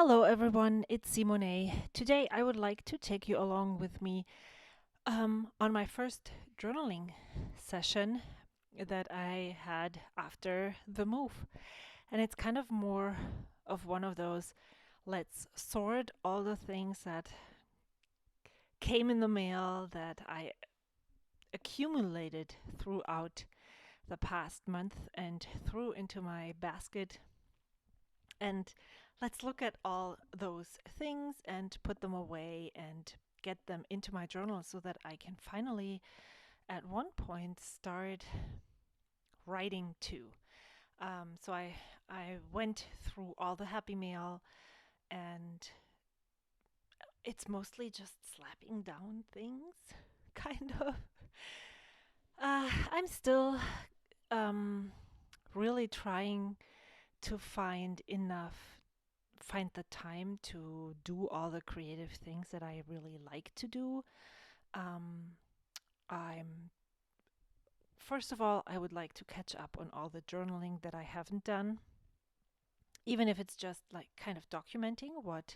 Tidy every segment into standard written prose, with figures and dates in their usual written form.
Hello, everyone. It's Simone. Today, I would like to take you along with me on my first journaling session that I had after the move. And it's kind of more of one of those let's sort all the things that came in the mail that I accumulated throughout the past month and threw into my basket. And let's look at all those things and put them away and get them into my journal so that I can finally, at one point, start writing too. So I went through all the happy mail, and it's mostly just slapping down things, kind of. I'm still um, really trying to find the time to do all the creative things that I really like to do. Um, I'm First of all, I would like to catch up on all the journaling that I haven't done, even if it's just like kind of documenting what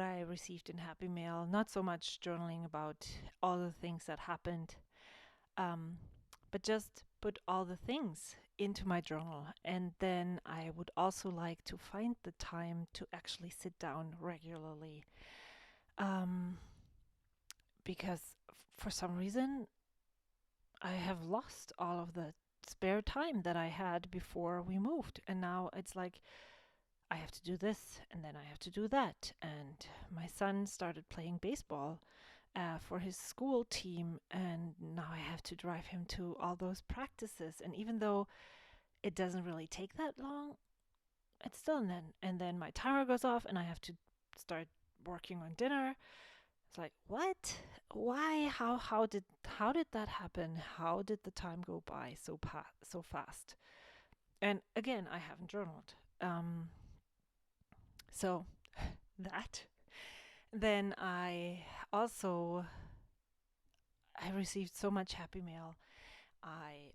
I received in Happy Mail. Not so much journaling about all the things that happened, um, but just put all the things into my journal. And then I would also like to find the time to actually sit down regularly. Um, because for some reason I have lost all of the spare time that I had before we moved. And now it's like I have to do this and then I have to do that. And my son started playing baseball for his school team, and now I have to drive him to all those practices. And even though it doesn't really take that long, it's still and then my timer goes off and I have to start working on dinner. It's like, what? Why? How did that happen? How did the time go by so fast? And again, I haven't journaled. So that. Then also I received so much happy mail. I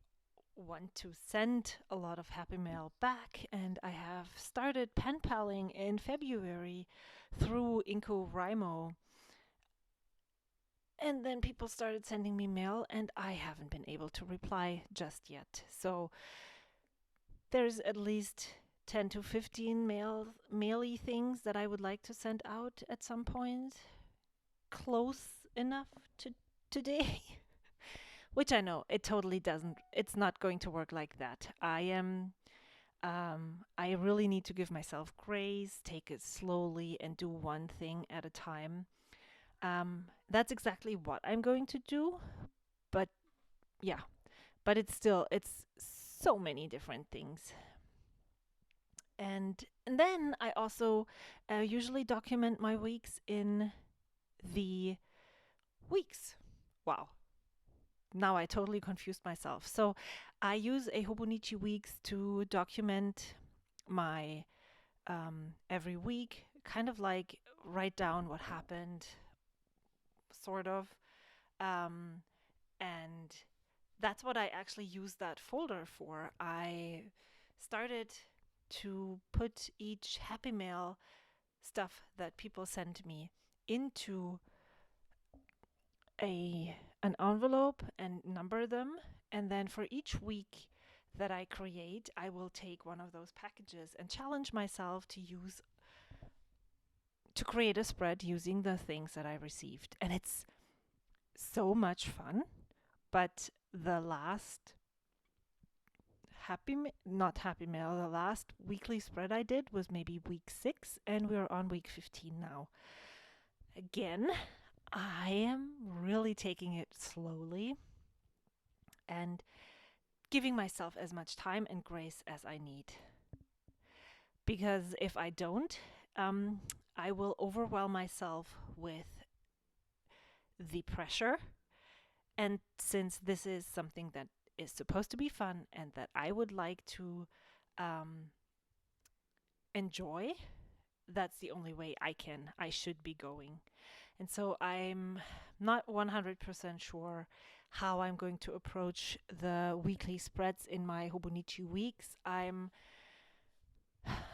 want to send a lot of happy mail back, and I have started pen paling in February through IncoWrimo. And then people started sending me mail, and I haven't been able to reply just yet. So there's at least 10 to 15 maily things that I would like to send out at some point, close enough to today. Which I know it totally doesn't, it's not going to work like that. I really need to give myself grace, take it slowly, and do one thing at a time. That's exactly what I'm going to do. But yeah, but it's so many different things. And then I also usually document my weeks in the weeks. Wow. Now I totally confused myself. So I use a Hobonichi weeks to document my every week, kind of like write down what happened, sort of. Um, and that's what I actually use that folder for. I started to put each Happy Mail stuff that people send me into an envelope and number them, and then for each week that I create, I will take one of those packages and challenge myself to create a spread using the things that I received. And it's so much fun. But the last not happy mail, the last weekly spread I did was maybe week 6, and we're on week 15 now. Again, I am really taking it slowly and giving myself as much time and grace as I need. Because if I don't, um, I will overwhelm myself with the pressure. And since this is something that is supposed to be fun and that I would like to um, enjoy, that's the only way I should be going. And so I'm not 100% sure how I'm going to approach the weekly spreads in my Hobonichi weeks. I'm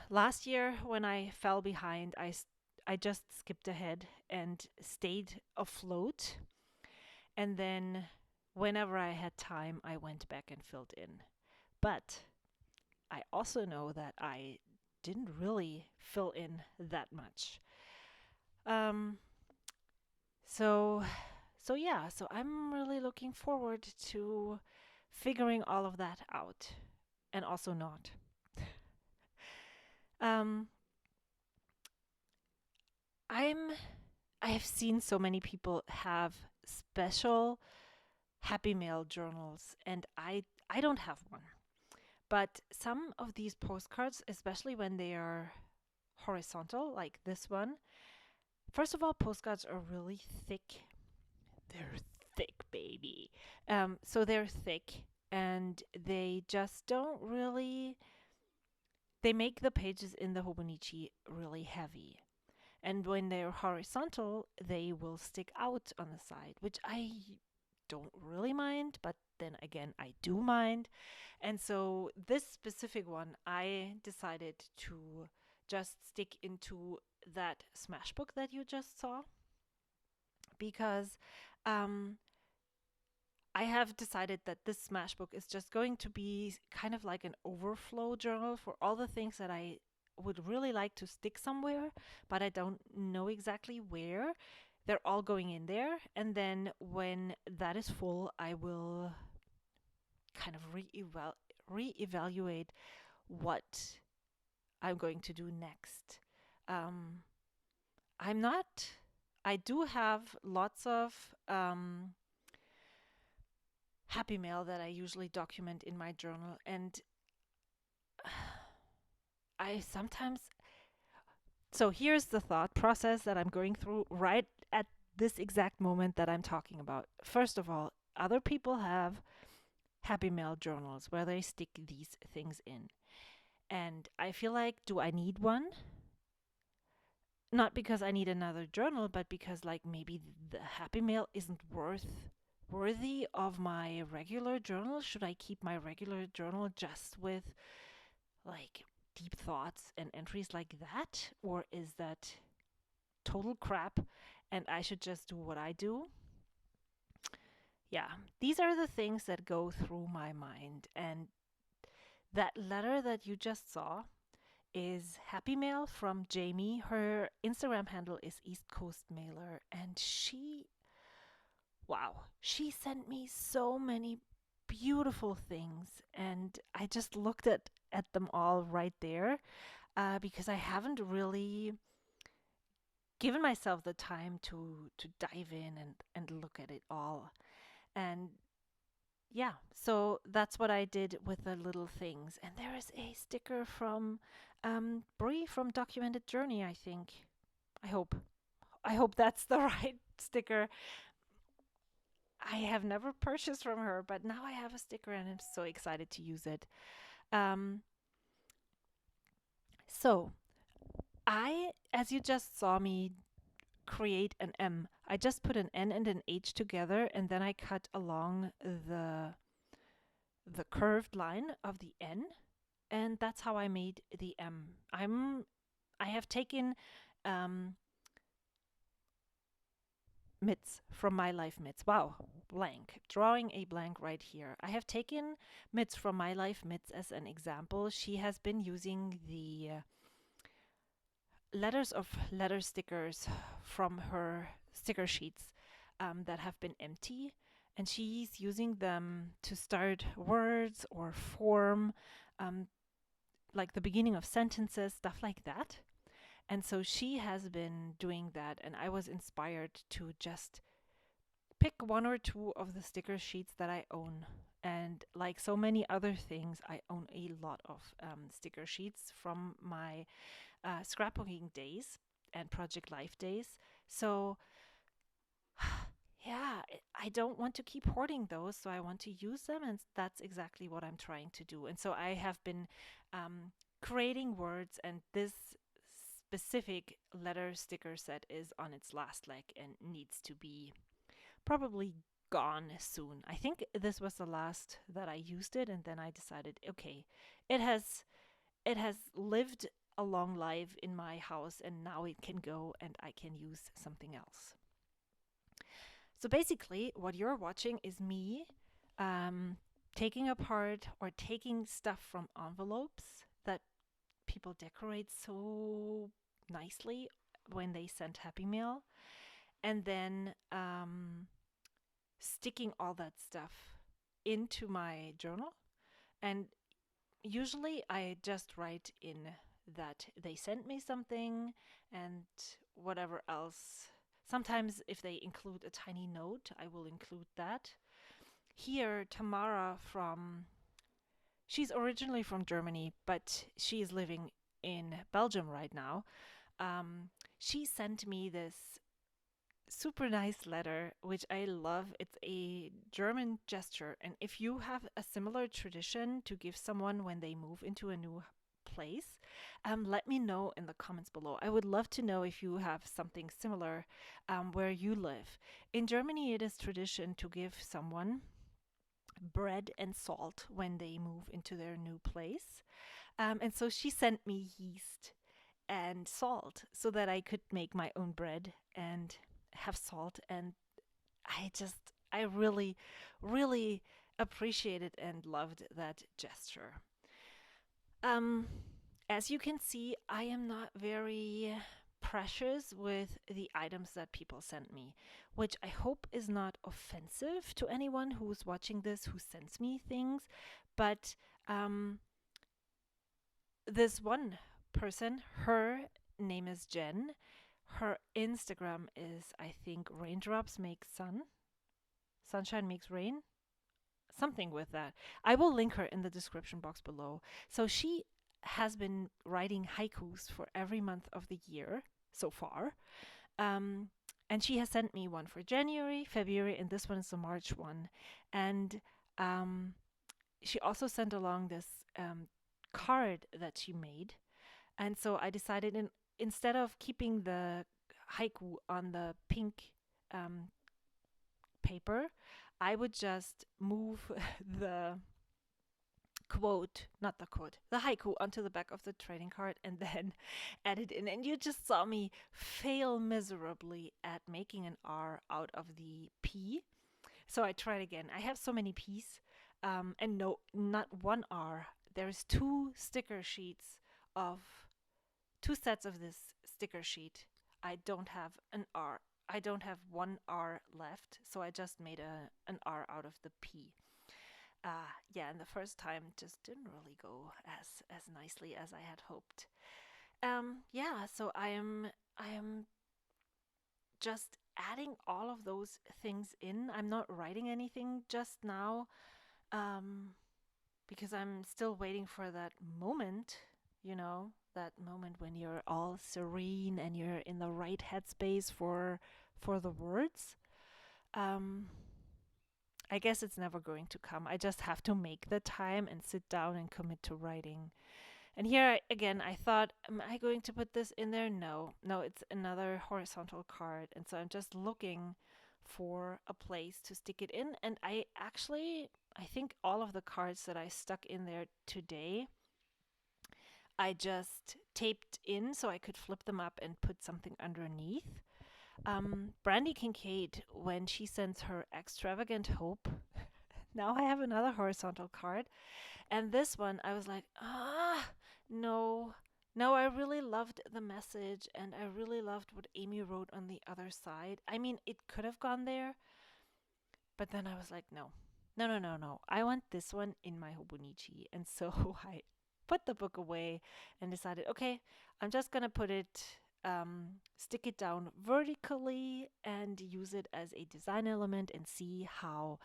Last year, when I fell behind, I just skipped ahead and stayed afloat. And then, whenever I had time, I went back and filled in. But I also know that I didn't really fill in that much. Um, so, so I'm really looking forward to figuring all of that out, and also not. Um, I'm I have seen so many people have special Happy Mail journals, and I don't have one. But some of these postcards, especially when they are horizontal, like this one, first of all, postcards are really thick. They're thick, baby. So they're thick, and they just don't really. They make the pages in the Hobonichi really heavy. And when they're horizontal, they will stick out on the side, which I don't really mind, but then again, I do mind. And so this specific one, I decided to just stick into that smash book that you just saw because um, I have decided that this smash book is just going to be kind of like an overflow journal for all the things that I would really like to stick somewhere, but I don't know exactly where. They're all going in there. And then when that is full, I will kind of reevaluate what I'm going to do next. Um, I'm not, I do have lots of happy mail that I usually document in my journal. And I sometimes, so here's the thought process that I'm going through right at this exact moment that I'm talking about. First of all, other people have happy mail journals where they stick these things in. And I feel like, do I need one? Not because I need another journal, but because like maybe the happy mail isn't worthy of my regular journal. Should I keep my regular journal just with like deep thoughts and entries like that? Or is that total crap and I should just do what I do? Yeah, these are the things that go through my mind. And that letter that you just saw is Happy Mail from Jamie. Her Instagram handle is East Coast Mailer. And wow, she sent me so many beautiful things. And I just looked at them all right there because I haven't really given myself the time to dive in and look at it all. And yeah, so that's what I did with the little things. And there is a sticker from Brie from Documented Journey, I think. I hope. I hope that's the right sticker. I have never purchased from her, but now I have a sticker and I'm so excited to use it. Um, so as you just saw me create an M, I just put an N and an H together and then I cut along the curved line of the N, and that's how I made the M. I have taken um, Mitz from My Life Mitz. Wow, blank. Drawing a blank right here. I have taken Mitz from My Life Mitz as an example. She has been using the letters of letter stickers from her sticker sheets that have been empty, and she's using them to start words or form um, like the beginning of sentences, stuff like that. And so she has been doing that, and I was inspired to just pick one or two of the sticker sheets that I own. And like so many other things, I own a lot of sticker sheets from my scrapbooking days and Project Life days. So, yeah, I don't want to keep hoarding those, so I want to use them, and that's exactly what I'm trying to do. And so I have been creating words, and this specific letter sticker set is on its last leg and needs to be probably gone soon. I think this was the last that I used it, and then I decided, okay, it has it has lived a long life in my house, and now it can go and I can use something else. So basically, what you're watching is me um, taking apart or taking stuff from envelopes that people decorate so nicely when they send Happy Mail, and then sticking all that stuff into my journal. And usually I just write in that they sent me something and whatever else. Sometimes, if they include a tiny note, I will include that. Here, Tamara she's originally from Germany, but she is living in Belgium right now. Um, she sent me this super nice letter, which I love. It's a German gesture. And if you have a similar tradition to give someone when they move into a new place, let me know in the comments below. I would love to know if you have something similar where you live. In Germany, it is tradition to give someone bread and salt when they move into their new place. And so she sent me yeast and salt so that I could make my own bread and have salt. And I really, really appreciated and loved that gesture. Um, as you can see, I am not very precious with the items that people send me, which I hope is not offensive to anyone who's watching this who sends me things. But um, this one person, her name is Jen. Her Instagram is, I think, raindrops make sun, sunshine makes rain, something with that. I will link her in the description box below. So she has been writing haikus for every month of the year so far. Um, and she has sent me one for January, February, and this one is the March one. And um, she also sent along this card that she made. And so I decided, instead of keeping the haiku on the pink um, paper, I would just move the not the quote, the haiku onto the back of the trading card and then add it in. And you just saw me fail miserably at making an R out of the P. So I tried again. I have so many P's, and no, not one R. There's of two sets of this sticker sheet. I don't have an R. I don't have one R left, so I just made an R out of the P. Yeah, and the first time just didn't really go as nicely as I had hoped. Yeah, so I am just adding all of those things in. I'm not writing anything just now, um, because I'm still waiting for that moment, that moment when you're all serene and you're in the right headspace for the words. Um, I guess it's never going to come. I just have to make the time and sit down and commit to writing. And here again, I thought, am I going to put this in there? No, no, it's another horizontal card. And so I'm just looking for a place to stick it in. And I think all of the cards that I stuck in there today, I just taped in so I could flip them up and put something underneath. Brandy Kincaid, when she sends her extravagant hope, now I have another horizontal card. And this one, I was like, no. No, I really loved the message and I really loved what Amy wrote on the other side. I mean, it could have gone there, but then I was like, no. No, no, no, no. I want this one in my Hobonichi. And so I put the book away and decided, okay, I'm just going to stick it down vertically and use it as a design element and see how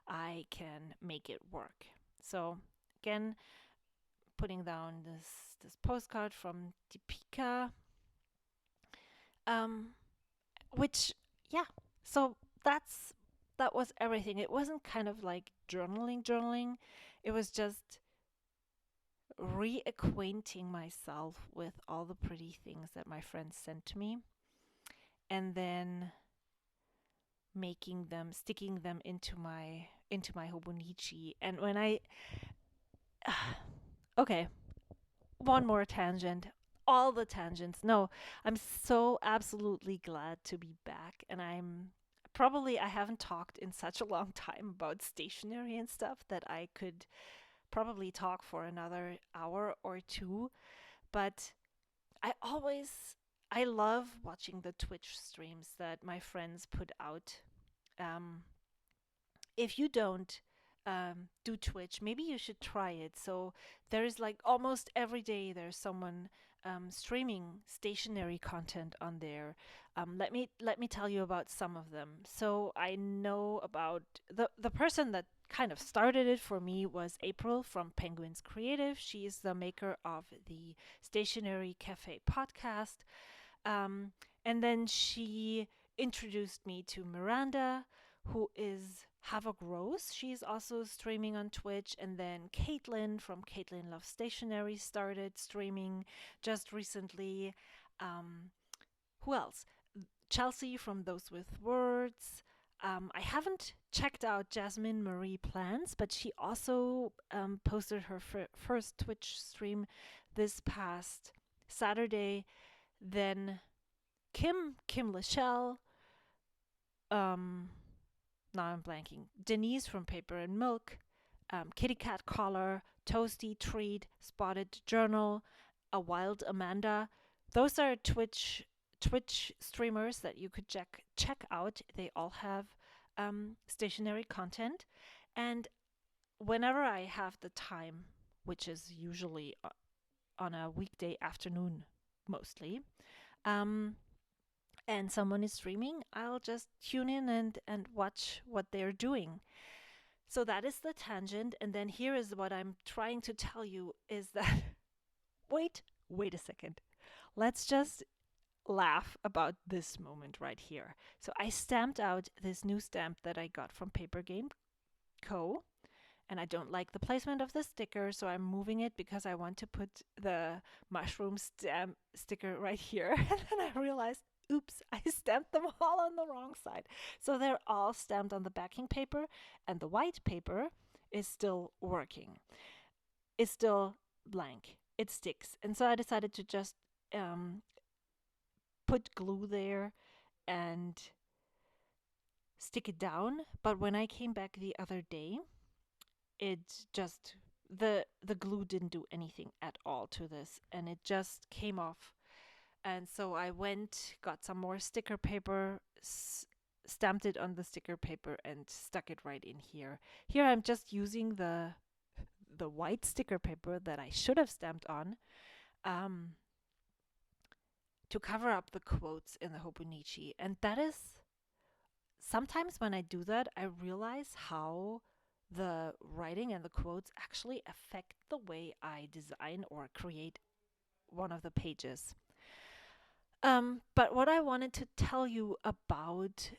I can make it work. So again, putting down this postcard from Deepika, um, which yeah. So that was everything. It wasn't kind of like journaling. It was just reacquainting myself with all the pretty things that my friends sent to me, and then sticking them into my, Hobonichi. And when I okay, one more tangent. All the tangents. No, I'm so absolutely glad to be back. And I haven't talked in such a long time about stationery and stuff that I could probably talk for another hour or two. But I always, I love watching the Twitch streams that my friends put out. Um, if you don't do Twitch, maybe you should try it. So there's like almost every day there's someone streaming stationary content on there. Let me tell you about some of them. So I know about the person that kind of started it for me was April from Penguins Creative. She is the maker of the Stationery Cafe podcast. Um, and then she introduced me to Miranda, who is Havoc Rose. She's also streaming on Twitch. And then Caitlin from Caitlin Loves Stationery started streaming just recently. Who else? Chelsea from Those With Words. I haven't checked out Jasmine Marie Plans, but she also posted her first Twitch stream this past Saturday. Then Kim Lachelle, um, now I'm blanking. Denise from Paper and Milk, Kitty Cat Collar, Toasty Treat, Spotted Journal, A Wild Amanda. Those are Twitch streamers that you could check out. They all have stationary content, and whenever I have the time, which is usually on a weekday afternoon, mostly, um, and someone is streaming, I'll just tune in and watch what they're doing. So that is the tangent. And then here is what I'm trying to tell you is that wait a second. Let's just laugh about this moment right here. So I stamped out this new stamp that I got from Paper Game Co. And I don't like the placement of the sticker, so I'm moving it because I want to put the mushroom stamp sticker right here. And then I realized, oops, I stamped them all on the wrong side. So they're all stamped on the backing paper, and the white paper is still working. It's still blank. It sticks. And so I decided to just um, put glue there and stick it down. But when I came back the other day, it just the glue didn't do anything at all to this, and it just came off. And so I went, got some more sticker paper, stamped it on the sticker paper, and stuck it right in here. Here I'm just using the white sticker paper that I should have stamped on, um, to cover up the quotes in the Hobonichi. And that is sometimes when I do that, I realize how the writing and the quotes actually affect the way I design or create one of the pages. But what I wanted to tell you about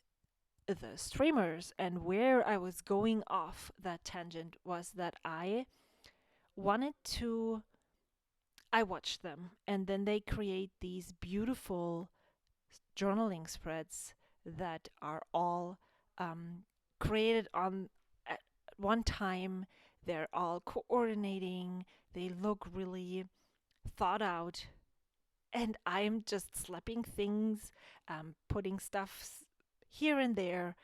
the streamers and where I was going off that tangent was that wanted to, I watch them and then they create these beautiful journaling spreads that are all created on at one time. They're all coordinating. They look really thought out. And I'm just slapping things, putting stuff here and there,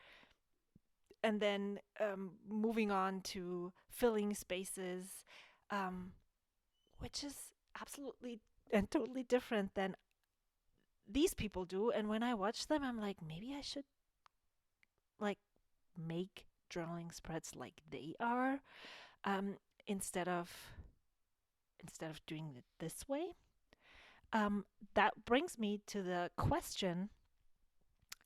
and then moving on to filling spaces, um, which is absolutely and totally different than these people do. And when I watch them, I'm like, maybe I should like make journaling spreads like they are, um, instead of doing it this way. That brings me to the question: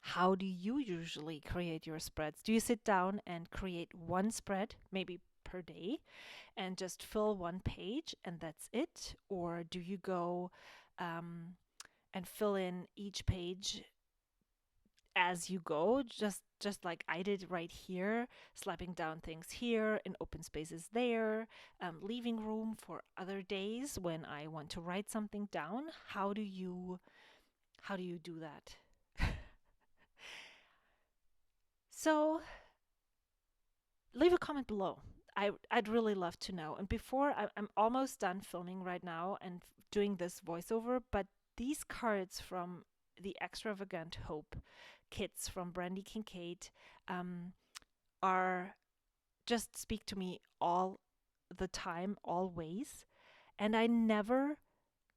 how do you usually create your spreads? Do you sit down and create one spread, maybe per day, and just fill one page and that's it? Or do you go um, and fill in each page as you go, just like I did right here, slapping down things here and open spaces there, leaving room for other days when I want to write something down? How do you do that? So leave a comment below. I'd really love to know. And before I'm almost done filming right now and doing this voiceover, but these cards from the Extravagant Hope kits from Brandy Kincaid um, are just speak to me all the time, always. And I never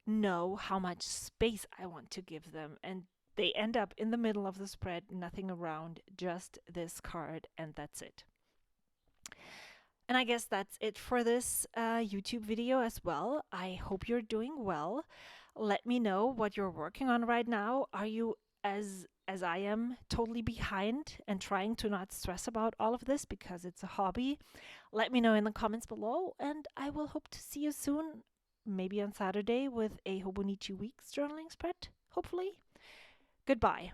know how much space I want to give them. And they end up in the middle of the spread, nothing around, just this card, and that's it. And I guess that's it for this YouTube video as well. I hope you're doing well. Let me know what you're working on right now. Are you as I am totally behind and trying to not stress about all of this because it's a hobby? Let me know in the comments below, and I will hope to see you soon, maybe on Saturday with a Hobonichi Weeks journaling spread, hopefully. Goodbye.